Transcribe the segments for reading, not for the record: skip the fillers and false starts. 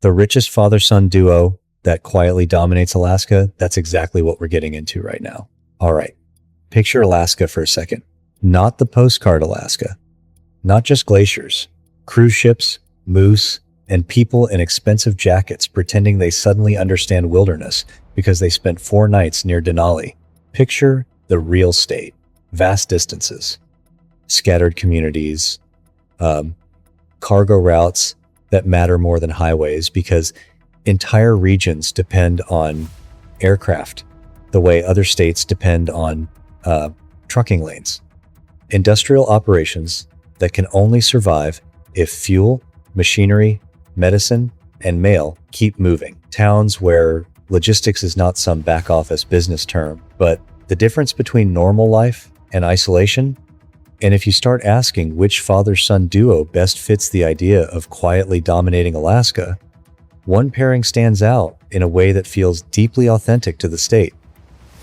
The richest father-son duo that quietly dominates Alaska, that's exactly what we're getting into right now. All right, picture Alaska for a second. Not the postcard Alaska. Not just glaciers, cruise ships, moose, and people in expensive jackets pretending they suddenly understand wilderness because they spent 4 nights near Denali. Picture the real state. Vast distances, scattered communities, cargo routes that matter more than highways because entire regions depend on aircraft the way other states depend on trucking lanes. Industrial operations that can only survive if fuel, machinery, medicine, and mail keep moving. Towns where logistics is not some back office business term, but the difference between normal life and isolation. And if you start asking which father-son duo best fits the idea of quietly dominating Alaska, one pairing stands out in a way that feels deeply authentic to the state.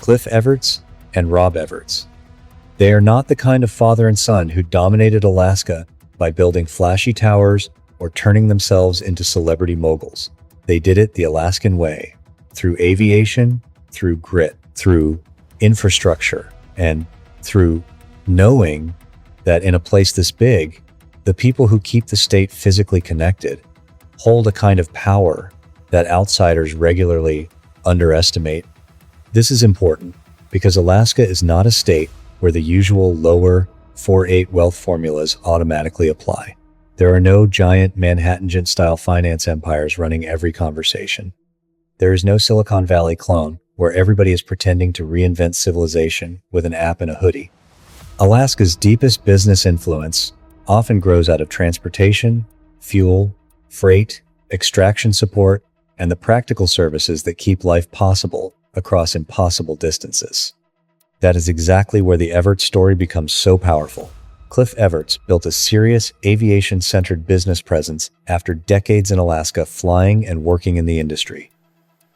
Cliff Everts and Rob Everts. They are not the kind of father and son who dominated Alaska by building flashy towers or turning themselves into celebrity moguls. They did it the Alaskan way, through aviation, through grit, through infrastructure, and through knowing that in a place this big, the people who keep the state physically connected hold a kind of power that outsiders regularly underestimate. This is important because Alaska is not a state where the usual lower 4-8 wealth formulas automatically apply. There are no giant Manhattan-style finance empires running every conversation. There is no Silicon Valley clone where everybody is pretending to reinvent civilization with an app and a hoodie. Alaska's deepest business influence often grows out of transportation, fuel, freight, extraction support, and the practical services that keep life possible across impossible distances. That is exactly where the Everts story becomes so powerful. Cliff Everts built a serious aviation-centered business presence after decades in Alaska flying and working in the industry.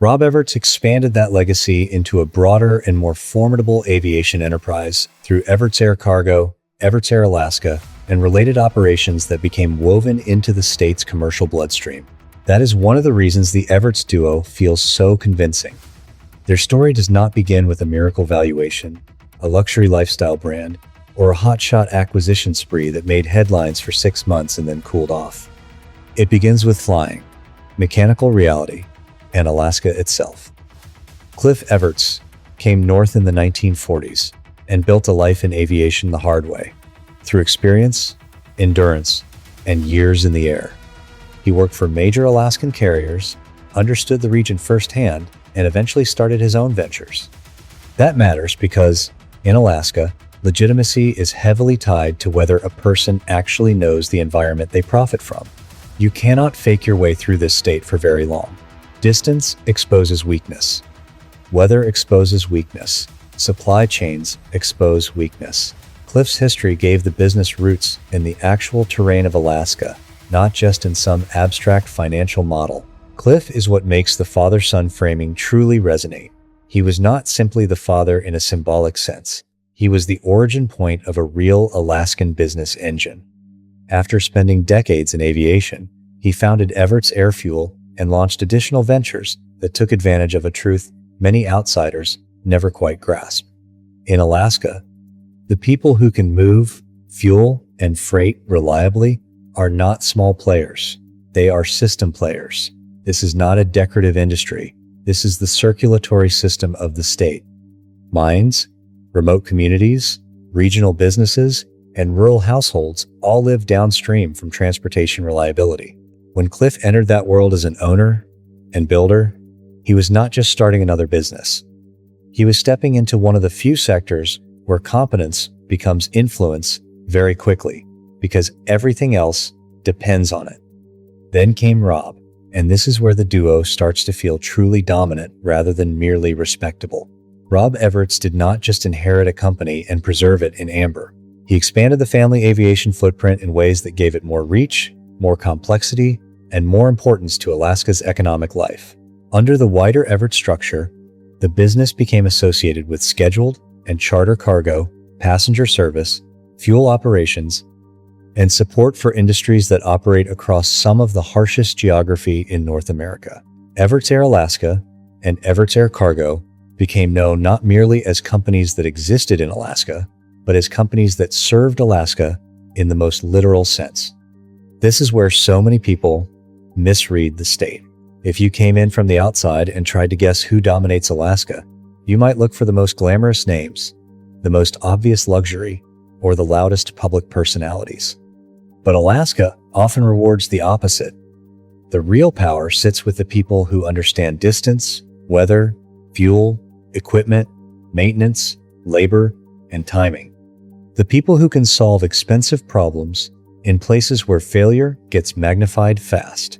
Rob Everts expanded that legacy into a broader and more formidable aviation enterprise through Everts Air Cargo, Everts Air Alaska, and related operations that became woven into the state's commercial bloodstream. That is one of the reasons the Everts duo feels so convincing. Their story does not begin with a miracle valuation, a luxury lifestyle brand, or a hotshot acquisition spree that made headlines for 6 months and then cooled off. It begins with flying, mechanical reality, and Alaska itself. Cliff Everts came north in the 1940s and built a life in aviation the hard way, through experience, endurance, and years in the air. He worked for major Alaskan carriers, understood the region firsthand, and eventually started his own ventures. That matters because, in Alaska, legitimacy is heavily tied to whether a person actually knows the environment they profit from. You cannot fake your way through this state for very long. Distance exposes weakness. Weather exposes weakness. Supply chains expose weakness. Cliff's history gave the business roots in the actual terrain of Alaska, not just in some abstract financial model. Cliff is what makes the father-son framing truly resonate. He was not simply the father in a symbolic sense. He was the origin point of a real Alaskan business engine. After spending decades in aviation, he founded Everts Air Fuel and launched additional ventures that took advantage of a truth many outsiders never quite grasp. In Alaska, the people who can move, fuel, and freight reliably are not small players. They are system players. This is not a decorative industry. This is the circulatory system of the state. Mines, remote communities, regional businesses, and rural households all live downstream from transportation reliability. When Cliff entered that world as an owner and builder, he was not just starting another business. He was stepping into one of the few sectors where competence becomes influence very quickly, because everything else depends on it. Then came Rob, and this is where the duo starts to feel truly dominant rather than merely respectable. Rob Everts did not just inherit a company and preserve it in amber. He expanded the family aviation footprint in ways that gave it more reach, more complexity, and more importance to Alaska's economic life. Under the wider Everts structure, the business became associated with scheduled and charter cargo, passenger service, fuel operations, and support for industries that operate across some of the harshest geography in North America. Everts Air Alaska and Everts Air Cargo became known not merely as companies that existed in Alaska, but as companies that served Alaska in the most literal sense. This is where so many people misread the state. If you came in from the outside and tried to guess who dominates Alaska, you might look for the most glamorous names, the most obvious luxury, or the loudest public personalities. But Alaska often rewards the opposite. The real power sits with the people who understand distance, weather, fuel, equipment, maintenance, labor, and timing. The people who can solve expensive problems in places where failure gets magnified fast.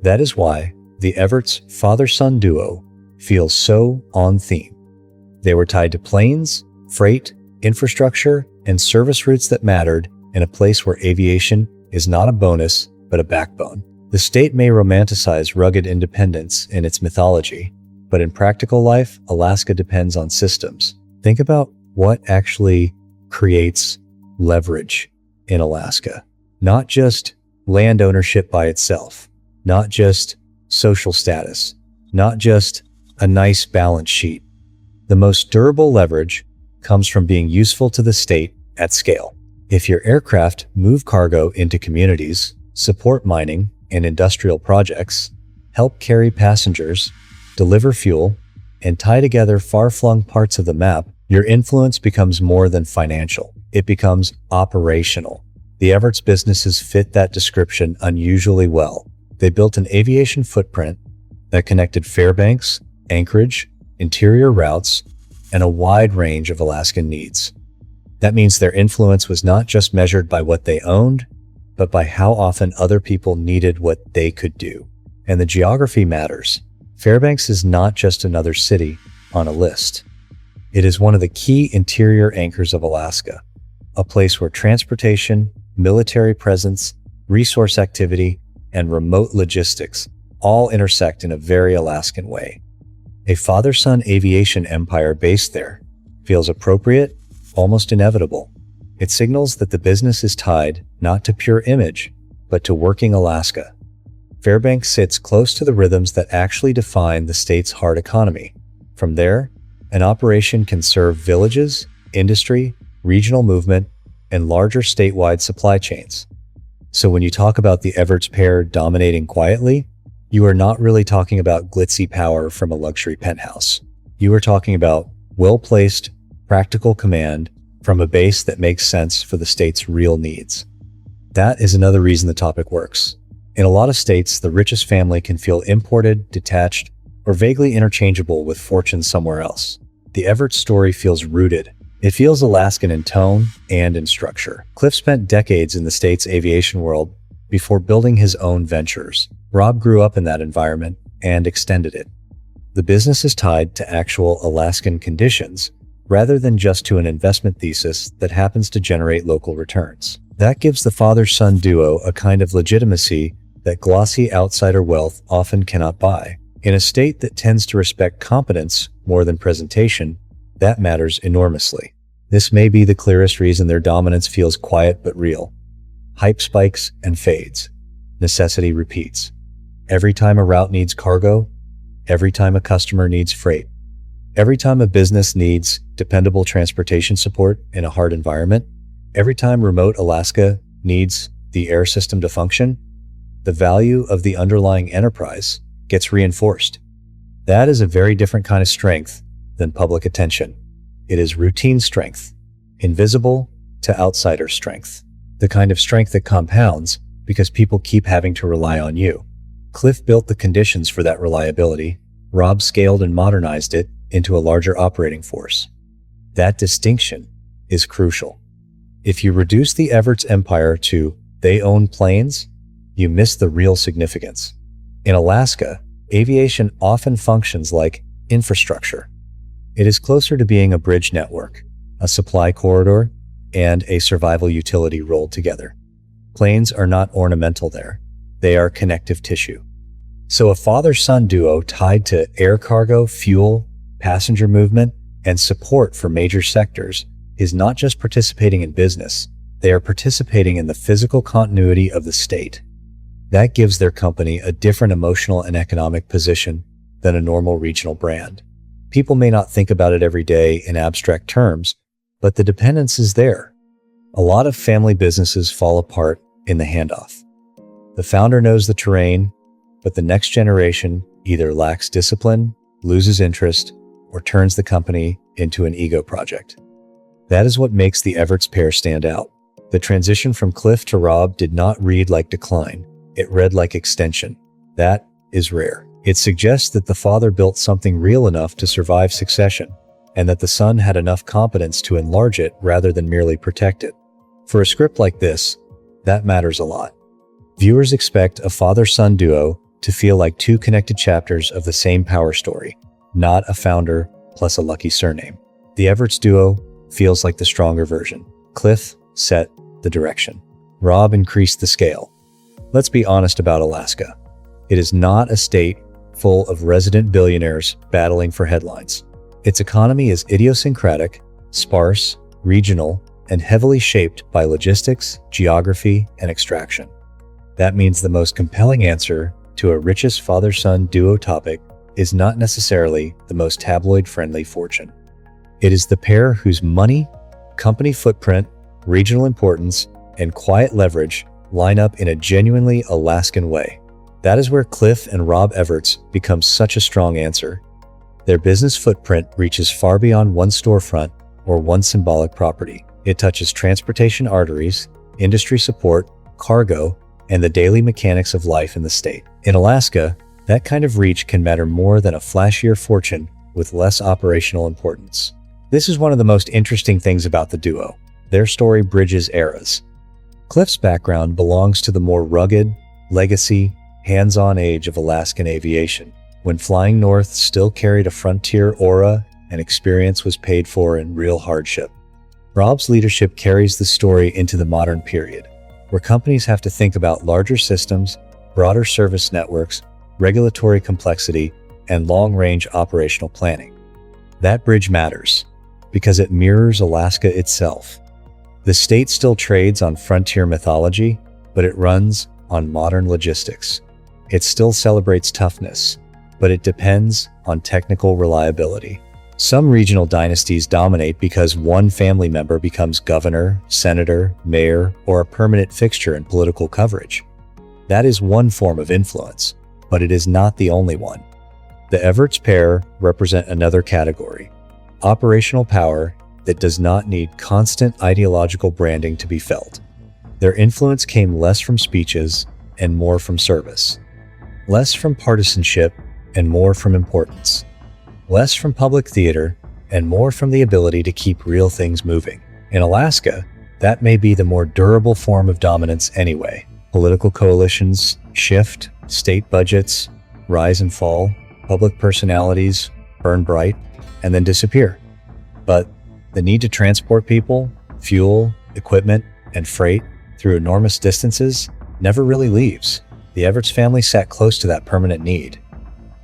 That is why the Everts father-son duo feels so on theme. They were tied to planes, freight, infrastructure, and service routes that mattered in a place where aviation is not a bonus, but a backbone. The state may romanticize rugged independence in its mythology, but in practical life, Alaska depends on systems. Think about what actually creates leverage in Alaska. Not just land ownership by itself, not just social status, not just a nice balance sheet. The most durable leverage comes from being useful to the state at scale. If your aircraft move cargo into communities, support mining and industrial projects, help carry passengers, deliver fuel, and tie together far-flung parts of the map, your influence becomes more than financial. It becomes operational. The Everts businesses fit that description unusually well. They built an aviation footprint that connected Fairbanks, Anchorage, interior routes, and a wide range of Alaskan needs. That means their influence was not just measured by what they owned, but by how often other people needed what they could do. And the geography matters. Fairbanks is not just another city on a list. It is one of the key interior anchors of Alaska, a place where transportation, military presence, resource activity, and remote logistics all intersect in a very Alaskan way. A father-son aviation empire based there feels appropriate, almost inevitable. It signals that the business is tied not to pure image, but to working Alaska. Fairbanks sits close to the rhythms that actually define the state's hard economy. From there, an operation can serve villages, industry, regional movement, and larger statewide supply chains. So when you talk about the Everts pair dominating quietly, you are not really talking about glitzy power from a luxury penthouse. You are talking about well-placed, practical command from a base that makes sense for the state's real needs. That is another reason the topic works. In a lot of states, the richest family can feel imported, detached, or vaguely interchangeable with fortunes somewhere else. The Everts story feels rooted. It feels Alaskan in tone and in structure. Cliff spent decades in the state's aviation world before building his own ventures. Rob grew up in that environment and extended it. The business is tied to actual Alaskan conditions rather than just to an investment thesis that happens to generate local returns. That gives the father-son duo a kind of legitimacy that glossy outsider wealth often cannot buy. In a state that tends to respect competence more than presentation, that matters enormously. This may be the clearest reason their dominance feels quiet but real. Hype spikes and fades. Necessity repeats. Every time a route needs cargo, every time a customer needs freight, every time a business needs dependable transportation support in a hard environment, every time remote Alaska needs the air system to function, the value of the underlying enterprise gets reinforced. That is a very different kind of strength than public attention. It is routine strength, invisible to outsider strength, the kind of strength that compounds because people keep having to rely on you. Cliff built the conditions for that reliability. Rob scaled and modernized it into a larger operating force. That distinction is crucial. If you reduce the Everts empire to they own planes, you miss the real significance. In Alaska, aviation often functions like infrastructure. It is closer to being a bridge network, a supply corridor, and a survival utility rolled together. Planes are not ornamental there. They are connective tissue. So a father-son duo tied to air cargo, fuel, passenger movement, and support for major sectors is not just participating in business, They are participating in the physical continuity of the state. That gives their company a different emotional and economic position than a normal regional brand. People may not think about it every day in abstract terms, but the dependence is there. A lot of family businesses fall apart in the handoff. The founder knows the terrain, but the next generation either lacks discipline, loses interest, or turns the company into an ego project. That is what makes the Everts pair stand out. The transition from Cliff to Rob did not read like decline. It read like extension. That is rare. It suggests that the father built something real enough to survive succession, and that the son had enough competence to enlarge it rather than merely protect it. For a script like this, that matters a lot. Viewers expect a father-son duo to feel like two connected chapters of the same power story, not a founder plus a lucky surname. The Everts duo feels like the stronger version. Cliff set the direction. Rob increased the scale. Let's be honest about Alaska. It is not a state full of resident billionaires battling for headlines. Its economy is idiosyncratic, sparse, regional, and heavily shaped by logistics, geography, and extraction. That means the most compelling answer to a richest father-son duo topic is not necessarily the most tabloid-friendly fortune. It is the pair whose money, company footprint, regional importance, and quiet leverage line up in a genuinely Alaskan way. That is where Cliff and Rob Everts become such a strong answer. Their business footprint reaches far beyond one storefront or one symbolic property. It touches transportation arteries, industry support, cargo, and the daily mechanics of life in the state. In Alaska, that kind of reach can matter more than a flashier fortune with less operational importance. This is one of the most interesting things about the duo. Their story bridges eras. Cliff's background belongs to the more rugged, legacy, hands-on age of Alaskan aviation, when flying north still carried a frontier aura and experience was paid for in real hardship. Rob's leadership carries the story into the modern period, where companies have to think about larger systems, broader service networks, regulatory complexity, and long-range operational planning. That bridge matters because it mirrors Alaska itself. The state still trades on frontier mythology, but it runs on modern logistics. It still celebrates toughness, but it depends on technical reliability. Some regional dynasties dominate because one family member becomes governor, senator, mayor, or a permanent fixture in political coverage. That is one form of influence, but it is not the only one. The Everts pair represent another category: operational power that does not need constant ideological branding to be felt. Their influence came less from speeches and more from service, less from partisanship and more from importance, less from public theater and more from the ability to keep real things moving. In Alaska, that may be the more durable form of dominance anyway. Political coalitions shift, state budgets rise and fall, public personalities burn bright and then disappear. But the need to transport people, fuel, equipment, and freight through enormous distances never really leaves. The Everts family sat close to that permanent need.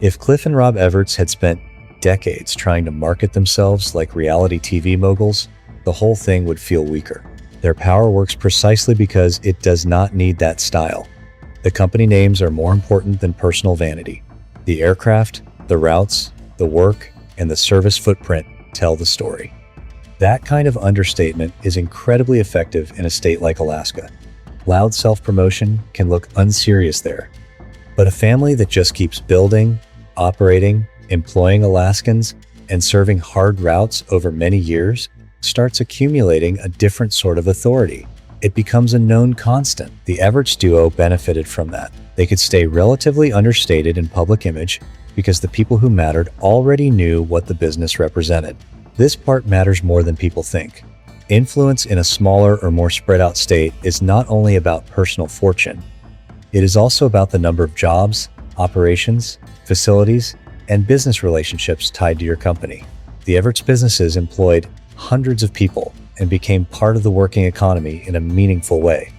If Cliff and Rob Everts had spent decades trying to market themselves like reality TV moguls, the whole thing would feel weaker. Their power works precisely because it does not need that style. The company names are more important than personal vanity. The aircraft, the routes, the work, and the service footprint tell the story. That kind of understatement is incredibly effective in a state like Alaska. Loud self-promotion can look unserious there, but a family that just keeps building, operating, employing Alaskans, and serving hard routes over many years starts accumulating a different sort of authority. It becomes a known constant. The Everts duo benefited from that. They could stay relatively understated in public image because the people who mattered already knew what the business represented. This part matters more than people think. Influence in a smaller or more spread out state is not only about personal fortune, it is also about the number of jobs, operations, facilities, and business relationships tied to your company. The Everts businesses employed hundreds of people and became part of the working economy in a meaningful way.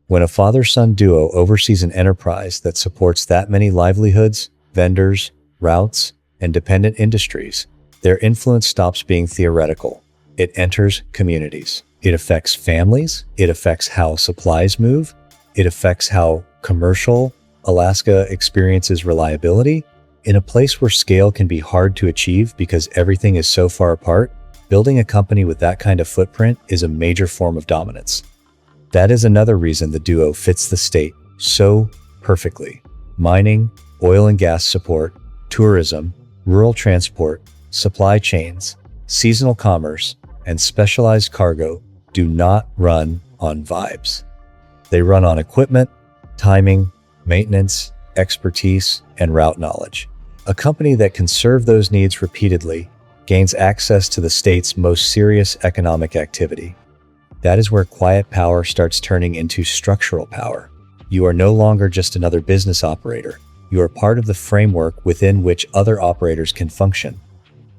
When a father-son duo oversees an enterprise that supports that many livelihoods, vendors, routes, and dependent industries, their influence stops being theoretical. It enters communities. It affects families. It affects how supplies move. It affects how commercial Alaska experiences reliability. In a place where scale can be hard to achieve because everything is so far apart, building a company with that kind of footprint is a major form of dominance. That is another reason the duo fits the state so perfectly. Mining, oil and gas support, tourism, rural transport, supply chains, seasonal commerce, and specialized cargo do not run on vibes. They run on equipment, timing, maintenance, expertise, and route knowledge. A company that can serve those needs repeatedly gains access to the state's most serious economic activity. That is where quiet power starts turning into structural power. You are no longer just another business operator. You are part of the framework within which other operators can function.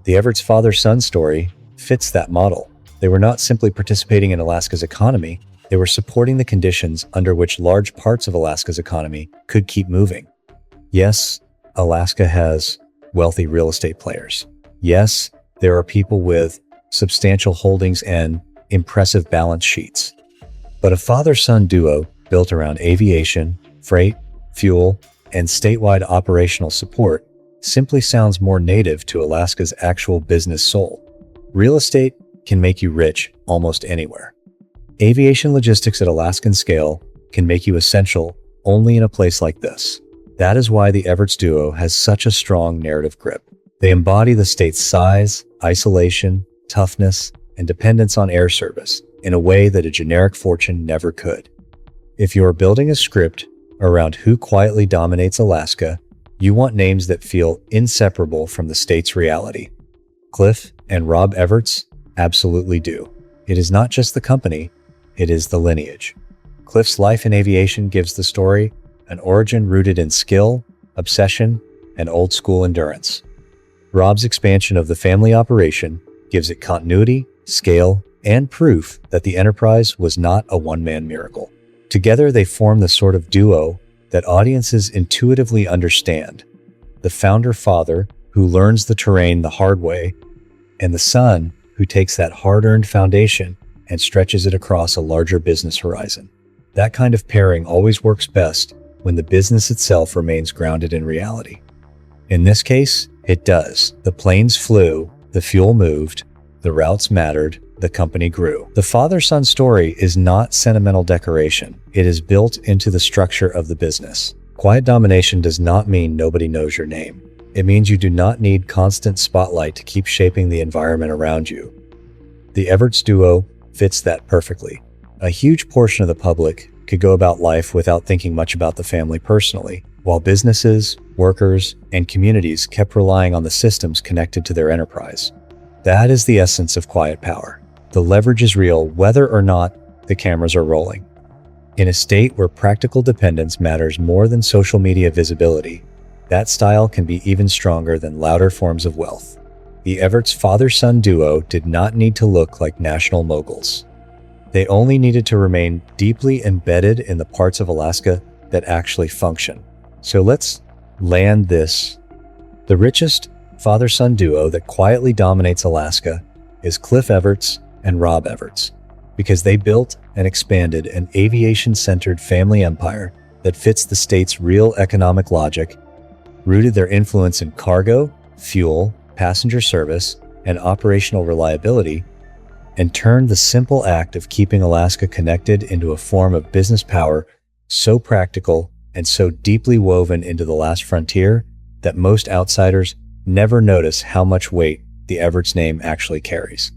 The Everts father-son story fits that model. They were not simply participating in Alaska's economy, they were supporting the conditions under which large parts of Alaska's economy could keep moving. Yes, Alaska has wealthy real estate players. Yes, there are people with substantial holdings and impressive balance sheets. But a father-son duo built around aviation, freight, fuel, and statewide operational support simply sounds more native to Alaska's actual business soul. Real estate can make you rich almost anywhere. Aviation logistics at Alaskan scale can make you essential only in a place like this. That is why the Everts duo has such a strong narrative grip. They embody the state's size, isolation, toughness, and dependence on air service in a way that a generic fortune never could. If you are building a script around who quietly dominates Alaska, you want names that feel inseparable from the state's reality. Cliff and Rob Everts absolutely do. It is not just the company, it is the lineage. Cliff's life in aviation gives the story an origin rooted in skill, obsession, and old-school endurance. Rob's expansion of the family operation gives it continuity, scale, and proof that the enterprise was not a one-man miracle. Together, they form the sort of duo that audiences intuitively understand. The founder-father who learns the terrain the hard way, and the son who takes that hard-earned foundation and stretches it across a larger business horizon. That kind of pairing always works best when the business itself remains grounded in reality. In this case, it does. The planes flew, the fuel moved, the routes mattered, the company grew. The father-son story is not sentimental decoration. It is built into the structure of the business. Quiet domination does not mean nobody knows your name. It means you do not need constant spotlight to keep shaping the environment around you. The Everts duo fits that perfectly. A huge portion of the public could go about life without thinking much about the family personally, while businesses, workers, and communities kept relying on the systems connected to their enterprise. That is the essence of quiet power. The leverage is real whether or not the cameras are rolling. In a state where practical dependence matters more than social media visibility, that style can be even stronger than louder forms of wealth. The Everts father-son duo did not need to look like national moguls. They only needed to remain deeply embedded in the parts of Alaska that actually function. So let's land this. The richest father-son duo that quietly dominates Alaska is Cliff Everts and Rob Everts, because they built and expanded an aviation-centered family empire that fits the state's real economic logic, rooted their influence in cargo, fuel, passenger service, and operational reliability, and turned the simple act of keeping Alaska connected into a form of business power so practical and so deeply woven into the last frontier that most outsiders never notice how much weight the Everts name actually carries.